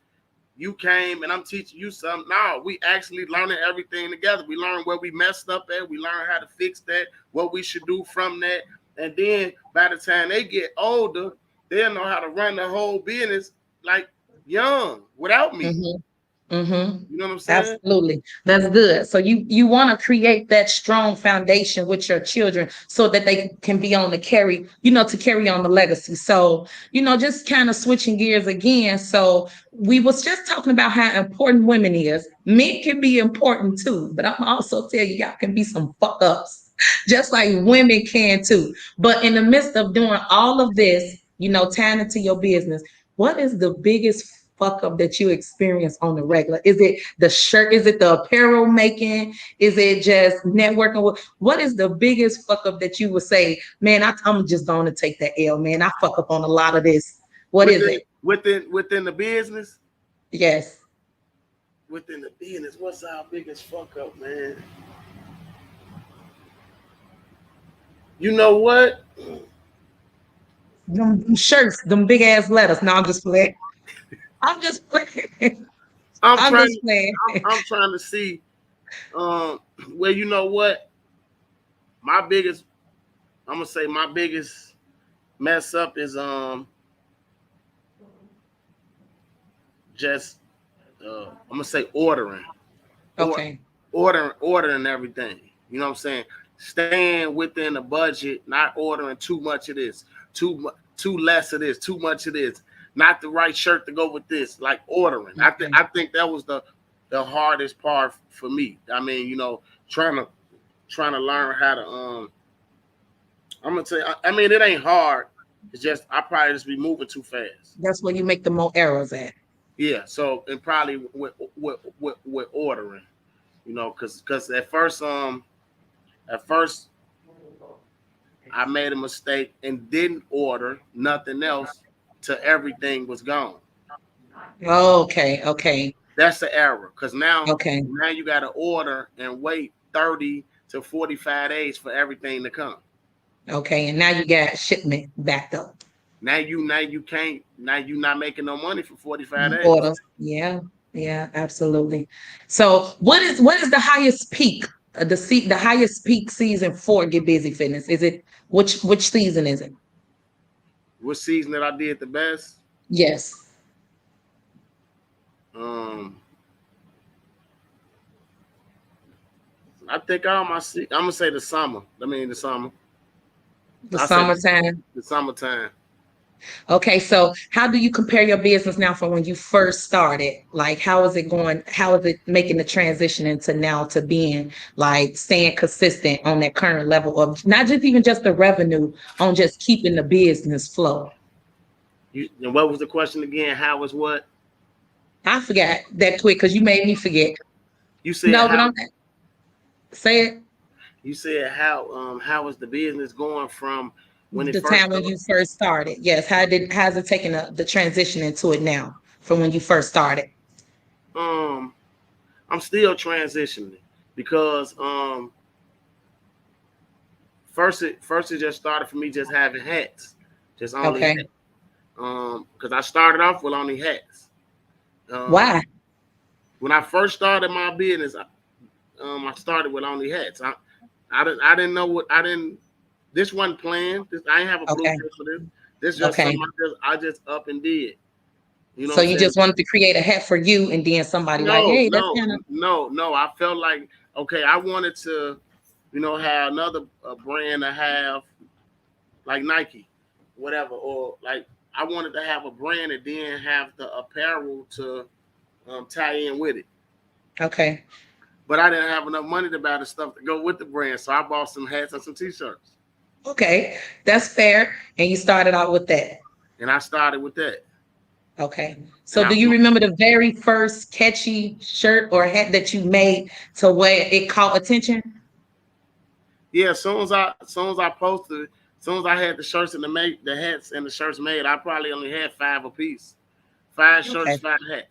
you came and I'm teaching you something. No, we actually learning everything together. We learn where we messed up at. We learn how to fix that, what we should do from that. And then by the time they get older, they'll know how to run the whole business like young without me. Mm-hmm. Mm-hmm. You know what I'm saying? Absolutely. That's good. So you want to create that strong foundation with your children so that they can be on the carry, to carry on the legacy. So, just kind of switching gears again. So we was just talking about how important women is. Men can be important too, but I'm also tell you, y'all can be some fuck ups, just like women can too. But in the midst of doing all of this, tying into your business, what is the biggest fuck up that you experience on the regular? Is it the shirt? Is it the apparel making? Is it just networking? What is the biggest fuck up that you would say, man, I'm just going to take that L, man. I fuck up on a lot of this. What is Within it? within the business, Yes. what's our biggest fuck up, man? You know what? Them shirts, them big ass letters. No, I'm just playing. I'm just playing. I'm I'm trying just playing. I'm trying to see well, you know what? My biggest I'm gonna say my biggest mess up is just I'm gonna say or Okay. ordering everything. You know what I'm saying? Staying within the budget, not ordering too much of this, too less of this, too much of this, not the right shirt to go with this. Like ordering, Okay. I think that was the hardest part for me. I mean, trying to learn how to I'm gonna tell you. I mean, it ain't hard. It's just I probably just be moving too fast. That's where you make the more errors at. Yeah. So and probably with ordering, because at first I made a mistake and didn't order nothing else till everything was gone. Okay. Okay. That's the error. Because now Okay. now you got to order and wait 30 to 45 days for everything to come. Okay. And now you got shipment backed up. Now you can't now you not making no money for 45 days. Orders. Yeah. Yeah, absolutely. So what is the highest peak? the highest peak season for Get Busy Fitness? Is it which season is it? What season that I did the best? Yes, Um, I think all my I'm gonna say the summer. I mean the summer. the I said summertime. the summertime. Okay, so how do you compare your business now from when you first started? Like, how is it going? How is it making the transition into now to being like staying consistent on that current level of not just even just the revenue, on just keeping the business flow? And what was the question again? How was what? I forgot that quick because you made me forget. You said No, but how? I'm say it. You said how was the business going from when it The first time when started? you first started. Yes, how's it taking the transition into it now from when you first started? Um, I'm still transitioning because first it just started for me just having hats, just only Okay. hats. Because I started off with only hats. Why? Um, when I first started my business, I started with only hats. I didn't know what I didn't. This wasn't planned. I didn't have a Okay. blueprint for this. This just Okay. something I just up and did. You know So what I'm you saying? just wanted to create a hat for you, and then somebody like, No, hey, that's no, kind of no, no. I felt like okay. I wanted to, have another brand to have like Nike, whatever, or like I wanted to have a brand and then have the apparel to tie in with it. okay. But I didn't have enough money to buy the stuff to go with the brand, so I bought some hats and some t-shirts, Okay, that's fair. And you started out with that. and I started with that. Okay. And So I, do you remember the very first catchy shirt or hat that you made to where it caught attention? yeah, as soon as I posted, as soon as I had the shirts and the hats and the shirts made, I probably only had five a piece, five shirts, Okay. five hats.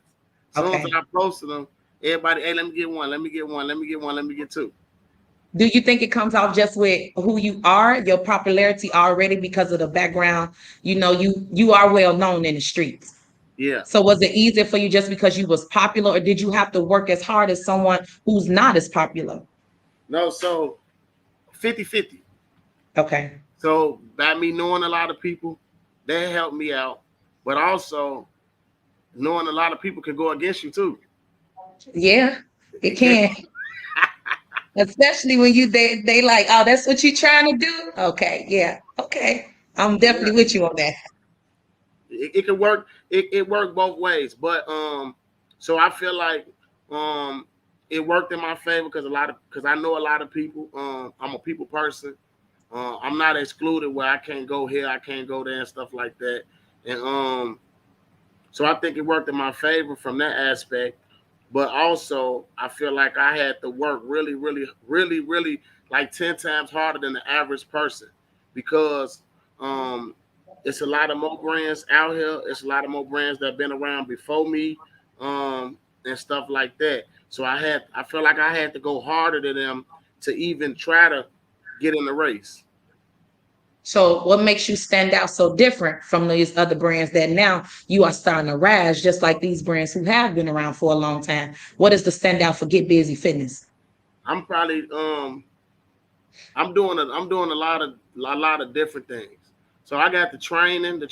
As soon as Okay. I posted them, everybody, hey, let me get one, let me get one, let me get one, let me get two. Do you think it comes off just with who you are, your popularity already because of the background? You are well known in the streets. Yeah, So was it easier for you just because you was popular, or did you have to work as hard as someone who's not as popular? no, so 50-50. Okay. So by me knowing a lot of people, that helped me out. But also knowing a lot of people can go against you too. Yeah, it can. Especially when they like, oh, that's what you trying to do? Okay, yeah. Okay. I'm Yeah, definitely with you on that. it can work. It worked both ways. But so I feel like um, it worked in my favor because I know a lot of people. I'm a people person. I'm not excluded where I can't go here, I can't go there, and stuff like that. And so I think it worked in my favor from that aspect. But also, I feel like I had to work really, really, really, really like 10 times harder than the average person because um, it's a lot of more brands out here. It's a lot of more brands that have been around before me and stuff like that. So I feel like I had to go harder than them to even try to get in the race. So what makes you stand out so different from these other brands that now you are starting to rise, just like these brands who have been around for a long time? What is the standout for Get Busy Fitness? I'm probably I'm doing a lot of different things. So I got the training, the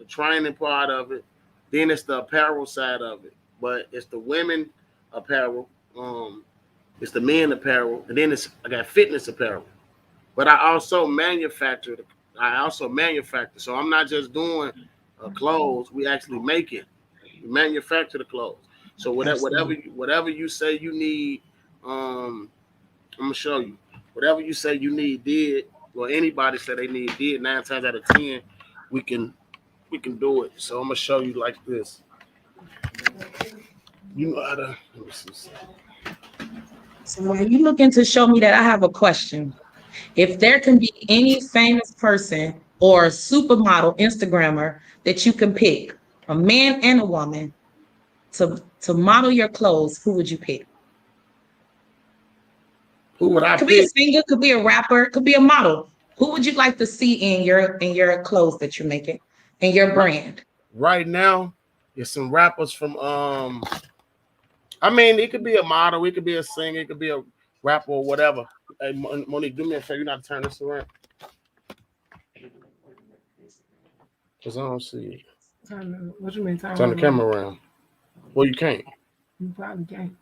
training part of it. Then it's the apparel side of it. But it's the women apparel, it's the men apparel, and then I got fitness apparel. But I also manufacture. So I'm not just doing clothes. We actually make it. We manufacture the clothes. So Absolutely. whatever you say you need, I'm gonna show you. Whatever you say you need did, or anybody say they need did, 9 times out of 10, we can we can do it. So I'm gonna show you like this. You know how to. Let me see. So when you looking to show me that, I have a question. If there can be any famous person or supermodel Instagrammer that you can pick, a man and a woman, to model your clothes, who would you pick? Who would I Could be a pick singer, could be a rapper, could be a model. Who would you like to see in your clothes that you're making, in your brand? right now? There's some rappers from. I mean, it could be a model, it could be a singer, it could be rapper or whatever. Hey, Monique, do me a favor. You not turn this around because I don't see it. What you mean? Turn the camera around. Well, you can't. You probably can't.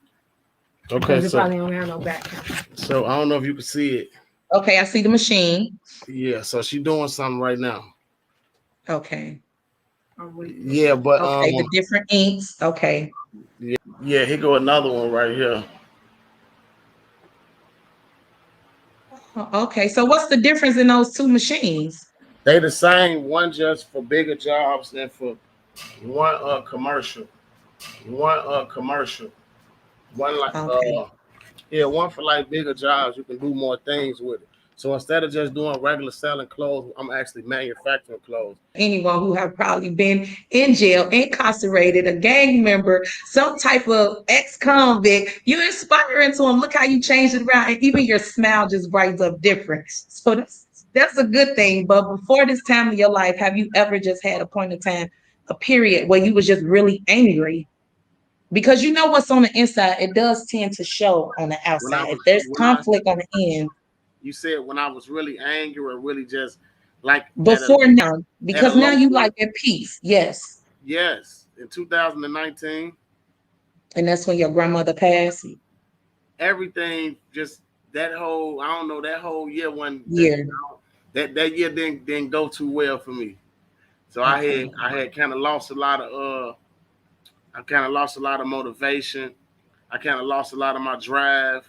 Okay, Because it so probably don't have no back camera. so I don't know if you can see it. Okay, I see the machine. Yeah, so she doing something right now. Okay. Yeah, but Okay, the different inks. Okay. yeah, here go another one right here. Okay, so what's the difference in those two machines? They the same. One just for bigger jobs and for one commercial. One commercial. One like Okay. yeah, one for like bigger jobs. You can do more things with it. So instead of just doing regular selling clothes, I'm actually manufacturing clothes. Anyone who have probably been in jail, incarcerated, a gang member, some type of ex-convict, you inspiring to them. Look how you changed it around, and even your smile just brightens up different. So that's a good thing. But before this time of your life, have you ever just had a point of time, a period where you was just really angry? Because you know what's on the inside, it does tend to show on the When I outside. If was there's when I conflict on the end, you said when I was really angry or really just like before now, at a because now low you point, like at peace, yes. yes, in 2019, And that's when your grandmother passed. everything just that whole I don't know that whole year when Year. that year didn't go too well for me. So Okay. I had kind of lost a lot of I kind of lost a lot of motivation. I kind of lost a lot of my drive.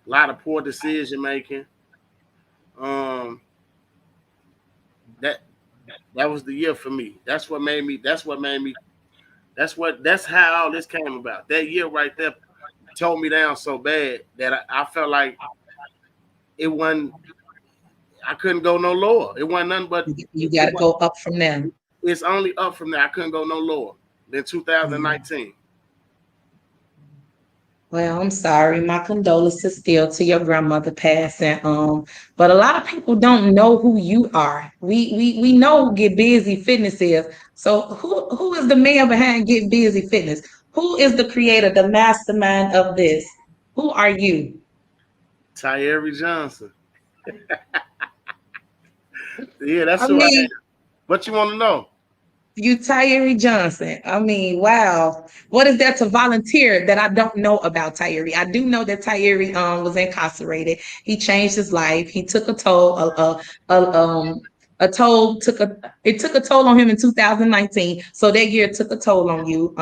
A lot of poor decision making. Um, that that was the year for me. That's what made me. That's what made me. That's how all this came about. That year right there tore me down so bad that I felt like it wasn't. I couldn't go no lower. It wasn't nothing but You got to go up from there. it's only up from there. I couldn't go no lower than 2019. Well, I'm sorry. My condolences still to your grandmother passing. But a lot of people don't know who you are. We know who Get Busy Fitness is. So who is the man behind Get Busy Fitness? Who is the creator, the mastermind of this? Who are you? Tyerie Johnson. Yeah, that's I who I am. mean, What you want to know? you Tyerie Johnson. I mean, wow. What is there to volunteer that I don't know about Tyerie? I do know that Tyerie was incarcerated. He changed his life. He took a toll, a toll took a it took a toll on him in 2019. So that year took a toll on you.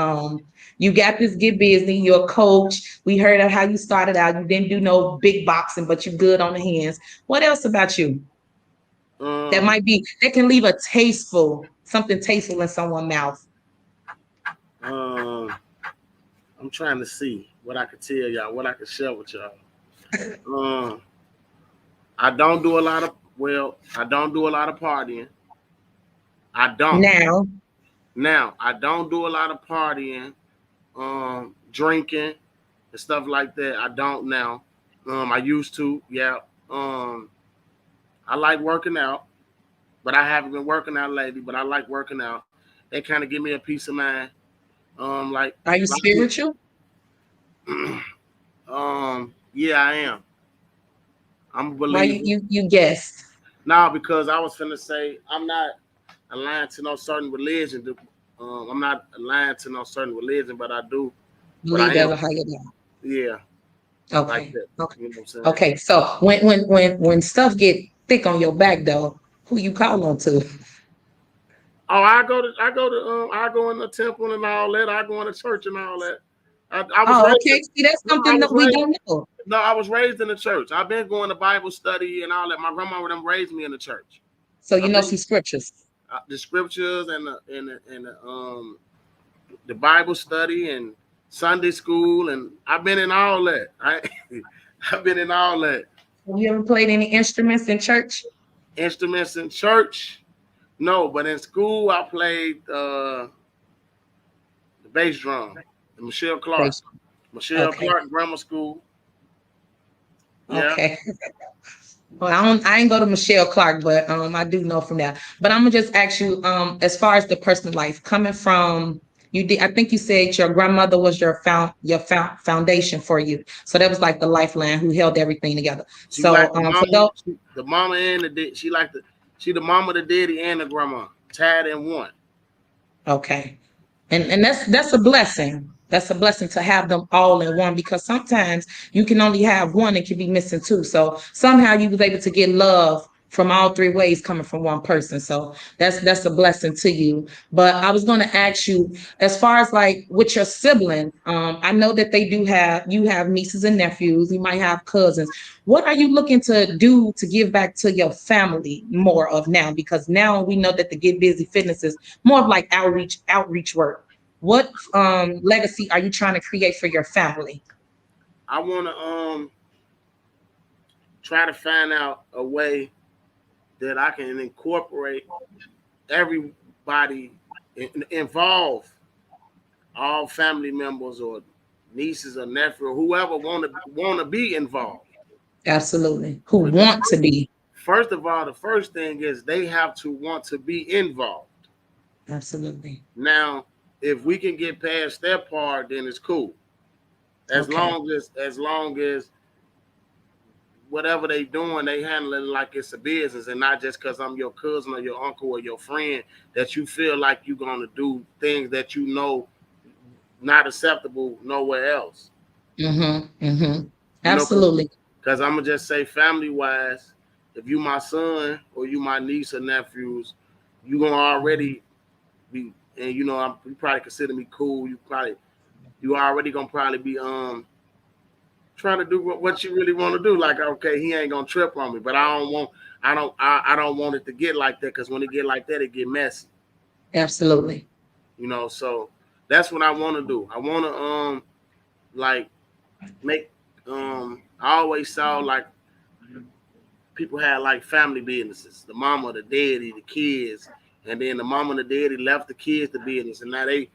You got this Get Busy, you're a coach. We heard of how you started out. You didn't do no big boxing, but you're good on the hands. What else about you? Um, That can leave a something tasteful in someone's mouth. um, I'm trying to see what I could tell y'all, what I could share with y'all. Um, I don't do a lot of I don't do a lot of partying. I don't. Now, Now, I don't do a lot of partying, drinking and stuff like that. I don't now. I used to, yeah. I like working out, but I haven't been working out lately. But I like working out. They kind of give me a peace of mind. Like, are you spiritual? yeah, I am. I'm a Why believer. you guessed? Now, because I was finna say I'm not aligned to no certain religion. I'm not aligned to no certain religion, but I do. But Believe I that am, or how you doing? yeah, like Okay. that. Okay. You know what I'm saying? Okay. So when stuff get thick on your back though, who you call on to? Oh, I go in the temple and all that. I go in the church and all that. I was Oh, raised. okay. See, that's No, I something was that we raised. don't know. No, I was raised in the church. I've been going to Bible study and all that. My grandma would them raised me in the church. So you I've know been some scriptures. the scriptures the Bible study and Sunday school, and I've been in all that. I've been in all that. Have you ever played any instruments in church? Instruments in church, no, but in school I played the bass drum, the Praise- Michelle Okay. Clark Grammar School. Yeah. Okay. Well, I ain't go to Michelle Clark, but I do know from that. But I'm gonna just ask you, as far as the personal life, coming from You did. I think you said your grandmother was foundation for you. So that was like the lifeline who held everything together. She like So the for mama, those, the mama and she like she the mama, the daddy, and the grandma tied in one. okay. And that's a blessing. That's a blessing to have them all in one because sometimes you can only have one and can be missing two. So somehow you was able to get love from all three ways coming from one person. So that's a blessing to you. But I was going to ask you, as far as like with your sibling, I know that they do have you have nieces and nephews. You might have cousins. What are you looking to do to give back to your family more of now? Because now we know that the Get Busy Fitness is more of like outreach work. What legacy are you trying to create for your family? I want to try to find out a way that I can incorporate everybody, involve all family members or nieces or nephew or whoever want to be involved. Absolutely. Who But the want to be? first of all, the first thing is they have to want to be involved. Absolutely. Now, if we can get past that part, then it's cool. Okay. As long as whatever they doing, they handle it like it's a business and not just because I'm your cousin or your uncle or your friend that you feel like you're gonna do things that you know not acceptable nowhere else. Mm-hmm. Mm-hmm. You know, Absolutely. because I'm gonna just say family wise, if you my son or you my niece or nephews, you gonna already be, and you know, you probably consider me cool. You already gonna probably be trying to do what you really want to do. Like, okay, he ain't gonna trip on me, but I don't want it to get like that because when it get like that, it get messy. Absolutely. You know, so that's what I want to do. I want to like make I always saw like people had like family businesses, the mama, the daddy, the kids, and then the mama and the daddy left the kids the business, and now they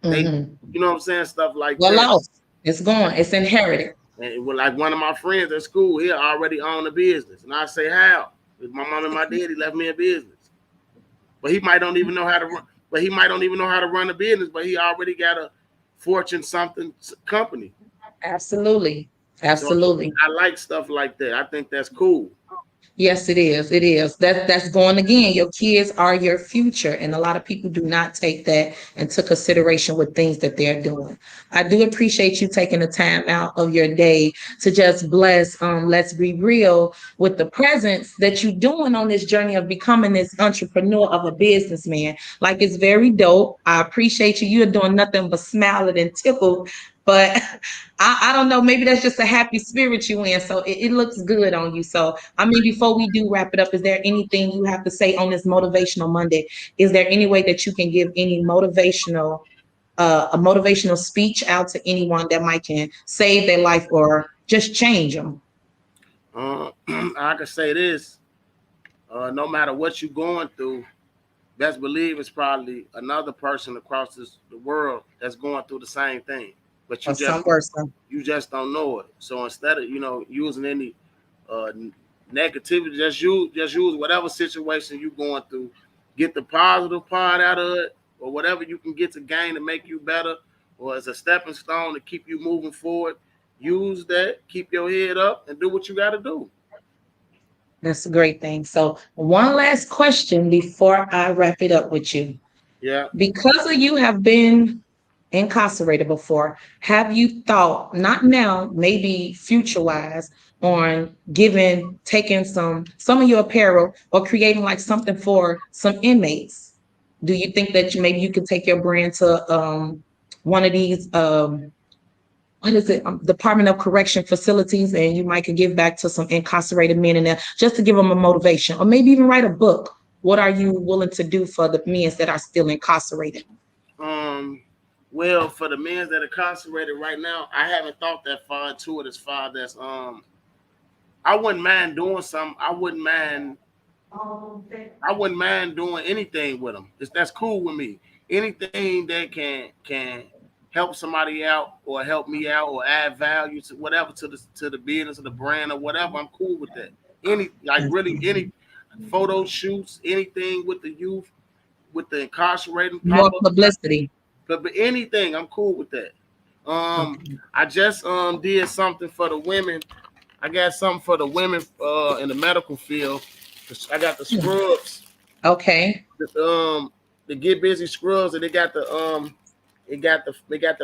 Mm-hmm. you know what I'm saying, stuff like Well, that. lost. It's gone. It's inherited. And well, like one of my friends at school, he already owned a business, and I say how? My mom and my daddy left me a business, but he might don't even know how to run. But he might don't even know how to run a business, but he already got a fortune something company. Absolutely. So Absolutely. I like stuff like that. I think that's cool. Yes, it is. It is. That's going again. Your kids are your future, and a lot of people do not take that into consideration with things that they're doing. I do appreciate you taking the time out of your day to just bless. Let's be real with the presence that you're doing on this journey of becoming this entrepreneur of a businessman. Like it's very dope. I appreciate you. You're doing nothing but smiling and tickled. But I don't know, maybe that's just a happy spirit you in. So it looks good on you. So I mean, before we do wrap it up, is there anything you have to say on this motivational Monday? Is there any way that you can give any a motivational speech out to anyone that might can save their life or just change them? I can say this: no matter what you're going through, best believe it's probably another person across the world that's going through the same thing, but Or some person? you just don't know it. So instead of using any uh, negativity, just use whatever situation you're going through, get the positive part out of it, or whatever you can get to gain to make you better, or as a stepping stone to keep you moving forward. Use that, keep your head up, and do what you got to do. That's a great thing. So one last question before I wrap it up with you. Yeah. Because of you have been incarcerated before, have you thought, not now, maybe future wise, on taking some of your apparel or creating like something for some inmates? Do you think that maybe you could take your brand to one of these what is it, Department of Correction facilities, and you might could give back to some incarcerated men in there just to give them a motivation, or maybe even write a book. What are you willing to do for the men that are still incarcerated? Um. Well, for the men that are incarcerated right now, I haven't thought that far into it. As far as I wouldn't mind doing something. I wouldn't mind doing anything with them. That's cool with me. Anything that can help somebody out or help me out or add value to whatever to the business or the brand or whatever, I'm cool with that. Any photo shoots, anything with the youth, with the incarcerated More pop up. publicity. But anything, I'm cool with that. Okay. I just did something for the women. I got something for the women in the medical field. I got the scrubs, Okay. the Get Busy scrubs, and they got the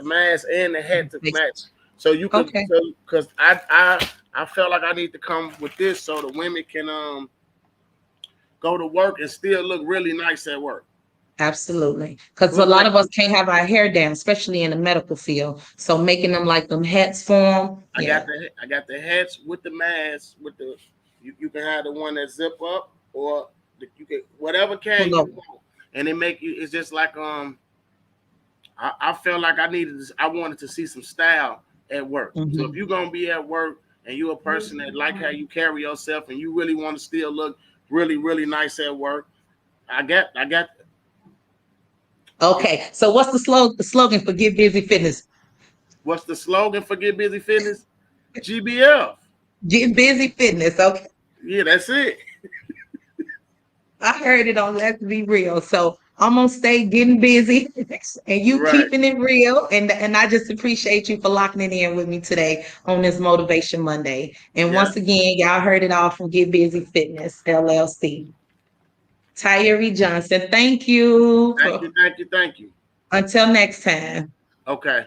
mask and the hat to match. So you could Okay. so because I felt like I need to come with this so the women can go to work and still look really nice at work. Absolutely. Because a Look lot like of us can't have our hair down, especially in the medical field. So making them like them hats for them. Yeah. I got the hats with the mask with the you can have the one that zip up or you can whatever kind Pull you up. want, and it make you. It's just like I felt like I wanted to see some style at work. So if Mhm. you're gonna be at work and you're a person that like how you carry yourself and you really want to still look really nice at work, I got Okay. So what's the slogan for Get Busy Fitness? what's the slogan for Get Busy Fitness? GBF. Get Busy Fitness. Okay. Yeah, that's it. I heard it on Let's Be Real. So I'm gonna stay getting busy and you Right. keeping it real. And I just appreciate you for locking it in with me today on this Motivation Monday. And Yeah. once again, y'all heard it all from Get Busy Fitness, LLC. Tyerie Johnson. Thank you Thank for you. Thank you. Thank you. until next time. Okay.